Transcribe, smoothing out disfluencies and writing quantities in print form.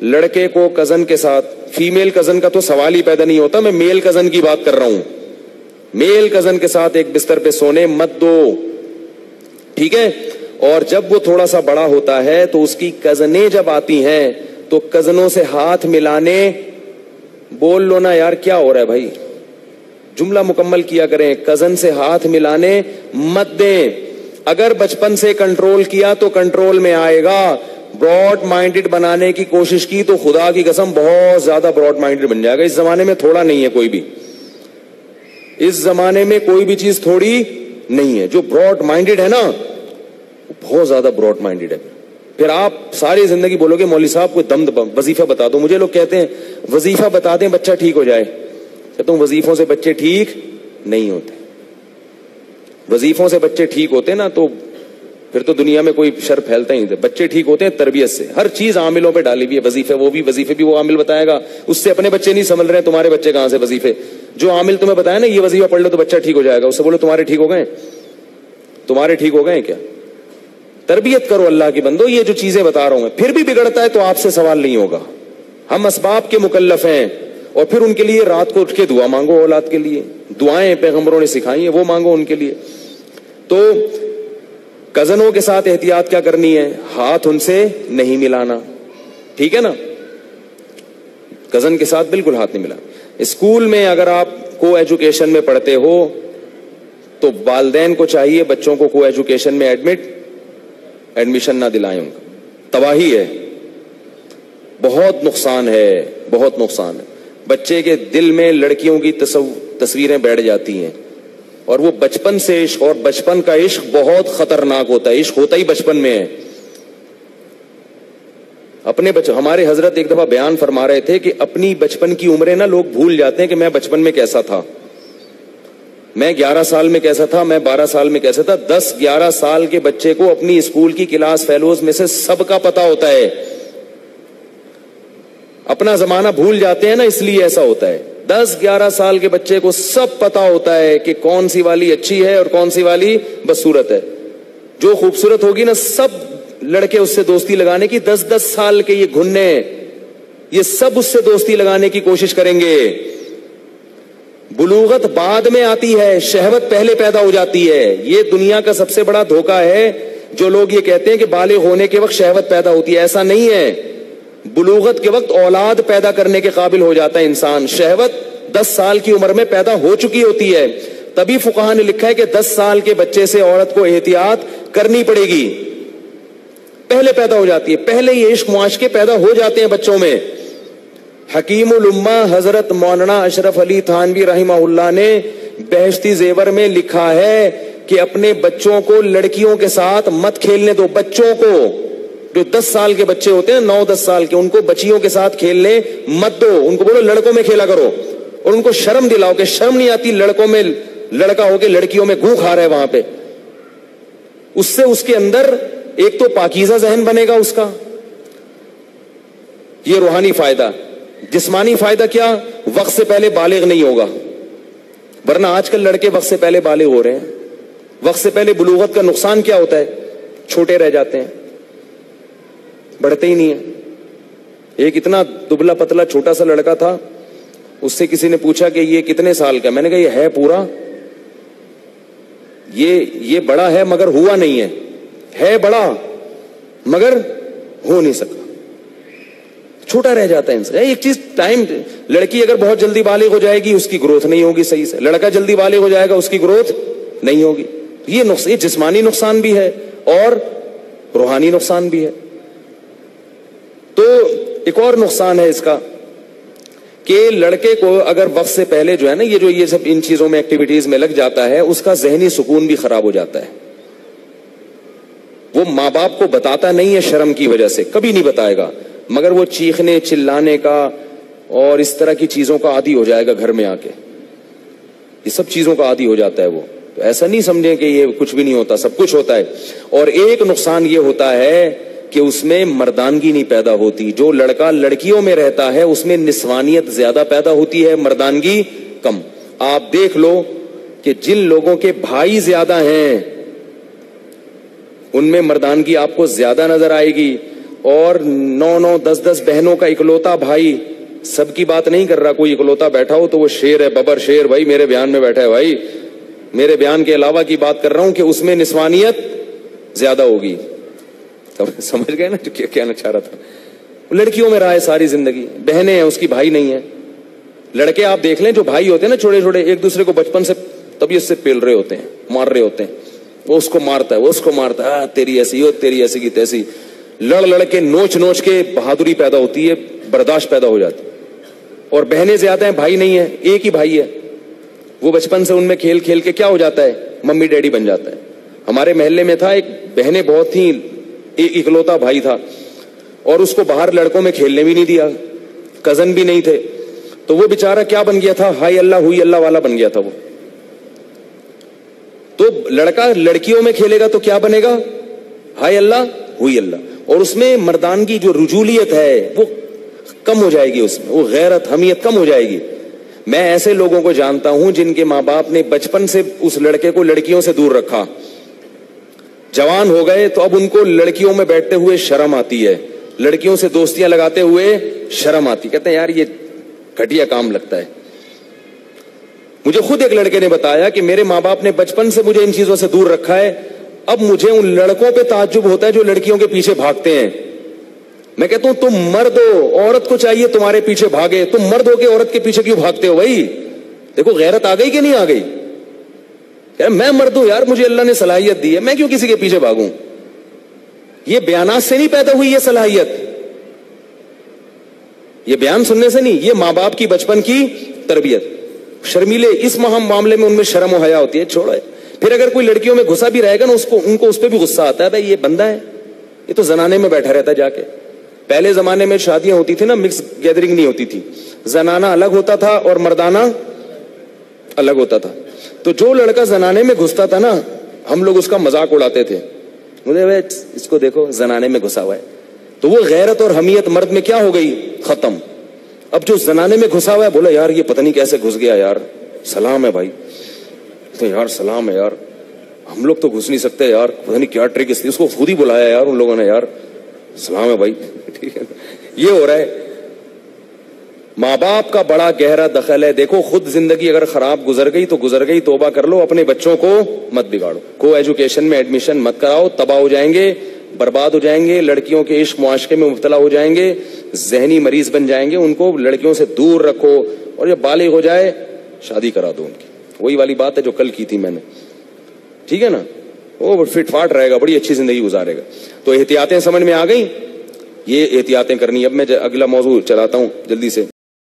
لڑکے کو کزن کے ساتھ، فیمیل کزن کا تو سوال ہی پیدا نہیں ہوتا، میں میل کزن کی بات کر رہا ہوں، میل کزن کے ساتھ ایک بستر پہ سونے مت دو، ٹھیک ہے؟ اور جب وہ تھوڑا سا بڑا ہوتا ہے تو اس کی کزنیں جب آتی ہیں تو کزنوں سے ہاتھ ملانے، بول لو نا یار کیا ہو رہا ہے بھائی، جملہ مکمل کیا کریں، کزن سے ہاتھ ملانے مت دیں۔ اگر بچپن سے کنٹرول کیا تو کنٹرول میں آئے گا، براڈ مائنڈڈ بنانے کی کوشش کی تو خدا کی قسم بہت زیادہ براڈ مائنڈڈ بن جائے گا۔ اس زمانے میں تھوڑا نہیں ہے کوئی بھی، اس زمانے میں کوئی بھی چیز تھوڑی نہیں ہے۔ جو براڈ مائنڈڈ ہے نا بہت زیادہ براڈ مائنڈڈ ہے، پھر آپ ساری زندگی بولو گے مولوی صاحب کوئی دم وظیفہ بتا دو۔ مجھے لوگ کہتے ہیں وظیفہ بتا دیں بچہ ٹھیک ہو جائے، کہتا ہوں وظیفوں سے بچے ٹھیک نہیں ہوتے، وظیفوں سے بچے ٹھیک ہوتے نا تو پھر تو دنیا میں کوئی شر پھیلتا ہی نہیں۔ بچے ٹھیک ہوتے ہیں تربیت سے، ہر چیز عاملوں پہ ڈالی ہوئی ہے، وظیفے وظیفے بھی وہ عامل بتائے گا، اس سے اپنے بچے نہیں سنبھل رہے، تمہارے بچے کہاں سے وظیفے؟ جو عامل تمہیں بتایا نا یہ وظیفہ پڑھ لو تو بچہ ٹھیک ہو جائے گا، اس سے بولو تمہارے ٹھیک ہو گئے، تمہارے ٹھیک ہو گئے کیا؟ تربیت کرو اللہ کی بندو۔ یہ جو چیزیں بتا رہا ہوں میں، پھر بھی بگڑتا ہے تو آپ سے سوال نہیں ہوگا، ہم اسباب کے مکلف ہیں، اور پھر ان کے لیے رات کو اٹھ کے دعا مانگو، اولاد کے لیے دعائیں پیغمبروں نے سکھائی ہیں وہ مانگو ان کے لیے۔ تو کزنوں کے ساتھ احتیاط کیا کرنی ہے؟ ہاتھ ان سے نہیں ملانا، ٹھیک ہے نا؟ کزن کے ساتھ بالکل ہاتھ نہیں ملانا۔ اسکول میں اگر آپ کو ایجوکیشن میں پڑھتے ہو تو والدین کو چاہیے بچوں کو ایجوکیشن میں ایڈمیشن نہ دلائیں، ان کا تباہی ہے، بہت نقصان ہے، بہت نقصان ہے۔ بچے کے دل میں لڑکیوں کی تصویریں بیٹھ جاتی ہیں، اور وہ بچپن سے عشق، اور بچپن کا عشق بہت خطرناک ہوتا ہے، عشق ہوتا ہی بچپن میں ہے۔ اپنے ہمارے حضرت ایک دفعہ بیان فرما رہے تھے کہ اپنی بچپن کی عمریں نا لوگ بھول جاتے ہیں کہ میں بچپن میں کیسا تھا، میں 11 سال میں کیسا تھا، میں 12 سال میں کیسا تھا۔ 10-11 سال کے بچے کو اپنی اسکول کی کلاس فیلوز میں سے سب کا پتا ہوتا ہے، اپنا زمانہ بھول جاتے ہیں نا اس لیے ایسا ہوتا ہے۔ 10-11 سال کے بچے کو سب پتا ہوتا ہے کہ کون سی والی اچھی ہے اور کون سی والی بدصورت ہے، جو خوبصورت ہوگی نا سب لڑکے اس سے دوستی لگانے کی، 10-10 سال کے یہ گھننے یہ سب اس سے دوستی لگانے کی کوشش کریں گے۔ بلوغت بعد میں آتی ہے، شہوت پہلے پیدا ہو جاتی ہے۔ یہ دنیا کا سب سے بڑا دھوکہ ہے جو لوگ یہ کہتے ہیں کہ بالغ ہونے کے وقت شہوت پیدا ہوتی ہے، ایسا نہیں ہے۔ بلوغت کے وقت اولاد پیدا کرنے کے قابل ہو جاتا ہے انسان، شہوت 10 سال کی عمر میں پیدا ہو چکی ہوتی ہے، تبھی فقہا نے لکھا ہے کہ 10 سال کے بچے سے عورت کو احتیاط کرنی پڑے گی، پہلے پیدا ہو جاتی ہے، پہلے یہ عشق معاشقے پیدا ہو جاتے ہیں بچوں میں۔ حکیم الامہ حضرت مولانا اشرف علی تھانوی رحمہ اللہ نے بہشتی زیور میں لکھا ہے کہ اپنے بچوں کو لڑکیوں کے ساتھ مت کھیلنے دو، بچوں کو جو 10 سال کے بچے ہوتے ہیں 9-10 سال کے، ان کو بچیوں کے ساتھ کھیلنے مت دو، ان کو بولو لڑکوں میں کھیلا کرو، اور ان کو شرم دلاؤ کہ شرم نہیں آتی لڑکوں میں لڑکا ہو کے لڑکیوں میں گوں کھا رہا ہے وہاں پہ۔ اس سے اس کے اندر ایک تو پاکیزہ ذہن بنے گا اس کا، یہ روحانی فائدہ۔ جسمانی فائدہ کیا؟ وقت سے پہلے بالغ نہیں ہوگا، ورنہ آج کل لڑکے وقت سے پہلے بالغ ہو رہے ہیں۔ وقت سے پہلے بلوغت کا نقصان کیا ہوتا ہے؟ چھوٹے رہ جاتے ہیں، بڑھتے ہی نہیں ہیں۔ ایک اتنا دبلا پتلا چھوٹا سا لڑکا تھا، اس سے کسی نے پوچھا کہ یہ کتنے سال کا؟ میں نے کہا یہ ہے پورا، یہ بڑا ہے مگر ہوا نہیں ہے بڑا مگر ہو نہیں سکا، چھوٹا رہ جاتا ہے انسان۔ ایک چیز ٹائم، لڑکی اگر بہت جلدی بالغ ہو جائے گی اس کی گروتھ نہیں ہوگی صحیح سے، لڑکا جلدی بالغ ہو جائے گا اس کی گروتھ نہیں ہوگی۔ یہ جسمانی نقصان بھی ہے اور روحانی نقصان بھی ہے۔ تو ایک اور نقصان ہے اس کا کہ لڑکے کو اگر وقت سے پہلے جو ہے نا یہ سب ان چیزوں میں ایکٹیویٹیز میں لگ جاتا ہے، اس کا ذہنی سکون بھی خراب ہو جاتا ہے۔ وہ ماں باپ کو بتاتا نہیں ہے شرم کی وجہ سے، کبھی نہیں بتائے گا، مگر وہ چیخنے چلانے کا اور اس طرح کی چیزوں کا عادی ہو جائے گا گھر میں آ کے، یہ سب چیزوں کا عادی ہو جاتا ہے وہ۔ تو ایسا نہیں سمجھیں کہ یہ کچھ بھی نہیں ہوتا، سب کچھ ہوتا ہے۔ اور ایک نقصان یہ ہوتا ہے کہ اس میں مردانگی نہیں پیدا ہوتی۔ جو لڑکا لڑکیوں میں رہتا ہے اس میں نسوانیت زیادہ پیدا ہوتی ہے، مردانگی کم۔ آپ دیکھ لو کہ جن لوگوں کے بھائی زیادہ ہیں ان میں مردانگی آپ کو زیادہ نظر آئے گی، اور 9-9, 10-10 بہنوں کا اکلوتا بھائی. سب کی بات نہیں کر رہا, کوئی اکلوتا بیٹھا ہو تو وہ شیر ہے, ببر شیر بھائی میرے بیان میں بیٹھا ہے بھائی, میرے بیان کے علاوہ کی بات کر رہا ہوں کہ اس میں نسوانیت زیادہ ہوگی. سمجھ گئے نا جو کیا کہنا چاہ رہا تھا. لڑکیوں میں رہا ہے ساری زندگی, بہنیں ہیں اس کی, بھائی نہیں ہے. لڑکے آپ دیکھ لیں جو بھائی ہوتے ہیں نا چھوٹے چھوٹے, ایک دوسرے کو بچپن سے طبیعت سے پیل رہے ہوتے ہیں, مار رہے ہوتے ہیں. وہ اس کو مارتا ہے, وہ اس کو مارتا ہے, تیری ایسی ہو, تیری ایسی کی تیسی. لڑ لڑ کے نوچ نوچ کے بہادری پیدا ہوتی ہے, برداشت پیدا ہو جاتی. اور بہنیں زیادہ ہیں, بھائی نہیں ہے, ایک ہی بھائی ہے. وہ بچپن سے ان میں کھیل کھیل کے کیا ہو جاتا ہے, ممی ڈیڈی بن جاتا ہے. ہمارے محلے میں تھا ایک, بہنیں بہت تھیں, ایک اکلوتا بھائی تھا, اور اس کو باہر لڑکوں میں کھیلنے بھی نہیں دیا, کزن بھی نہیں تھے. تو وہ بیچارہ کیا بن گیا تھا, ہائی اللہ ہوئی اللہ والا بن گیا تھا وہ. تو لڑکا لڑکیوں میں کھیلے گا تو کیا بنے گا, ہائی اللہ ہوئی اللہ. اور اس میں مردانگی جو رجولیت ہے وہ کم ہو جائے گی, اس میں وہ غیرت حمیت کم ہو جائے گی. میں ایسے لوگوں کو جانتا ہوں جن کے ماں باپ نے بچپن سے اس لڑکے کو لڑکیوں سے دور رکھا, جوان ہو گئے تو اب ان کو لڑکیوں میں بیٹھتے ہوئے شرم آتی ہے, لڑکیوں سے دوستیاں لگاتے ہوئے شرم آتی. کہتے ہیں یار یہ گھٹیا کام لگتا ہے. مجھے خود ایک لڑکے نے بتایا کہ میرے ماں باپ نے بچپن سے مجھے ان چیزوں سے دور رکھا ہے, اب مجھے ان لڑکوں پہ تعجب ہوتا ہے جو لڑکیوں کے پیچھے بھاگتے ہیں. میں کہتا ہوں تم مرد ہو, عورت کو چاہیے تمہارے پیچھے بھاگے, تم مرد ہو کے عورت کے پیچھے کیوں بھاگتے ہو بھائی؟ دیکھو غیرت آ گئی کہ نہیں آ گئی؟ یار میں مرد ہوں یار, مجھے اللہ نے صلاحیت دی ہے, میں کیوں کسی کے پیچھے بھاگوں؟ یہ بیانات سے نہیں پیدا ہوئی یہ صلاحیت, یہ بیان سننے سے نہیں, یہ ماں باپ کی بچپن کی تربیت. شرمیلے اس معاملے میں ان میں شرم و حیا ہوتی ہے, چھوڑو. پھر اگر کوئی لڑکیوں میں گھسا بھی رہے گا نا, ان کو اس پہ بھی غصہ آتا ہے, بھائی یہ بندہ ہے, یہ تو زنانے میں بیٹھا رہتا ہے جا کے. پہلے زمانے میں شادیاں ہوتی تھی نا, مکس گیدرنگ نہیں ہوتی تھی, زنانہ الگ ہوتا تھا اور مردانہ الگ ہوتا تھا. تو جو لڑکا زنانے میں گھستا تھا نا, ہم لوگ اس کا مذاق اڑاتے تھے, مجھے اس کو دیکھو زنانے میں گھسا ہوا ہے. تو وہ غیرت اور حمیت مرد میں کیا ہو گئی, ختم. اب جو زنانے میں گھسا ہوا ہے بولا یار یہ پتہ نہیں کیسے گھس گیا یار, سلام ہے بھائی, تو یار سلام ہے یار, ہم لوگ تو گھس نہیں سکتے یار, پتہ نہیں کیا ٹرک اس کو خود ہی بلایا یار ان لوگوں نے, یار سلام ہے بھائی. ٹھیک ہے, یہ ہو رہا ہے. ماں باپ کا بڑا گہرا دخل ہے. دیکھو خود زندگی اگر خراب گزر گئی تو گزر گئی, توبہ کر لو, اپنے بچوں کو مت بگاڑو. کو ایجوکیشن میں ایڈمیشن مت کراؤ, تباہ ہو جائیں گے, برباد ہو جائیں گے, لڑکیوں کے عشق معاشقے میں مبتلا ہو جائیں گے, ذہنی مریض بن جائیں گے. ان کو لڑکیوں سے دور رکھو, اور جب بالغ ہو جائے شادی کرا دو ان کی. وہی والی بات ہے جو کل کی تھی میں نے, ٹھیک ہے نا, وہ فٹ فاٹ رہے گا, بڑی اچھی زندگی گزارے گا. تو احتیاطیں سمجھ میں آ گئی, یہ احتیاطیں کرنی. اب میں اگلا موضوع چلاتا ہوں جلدی سے.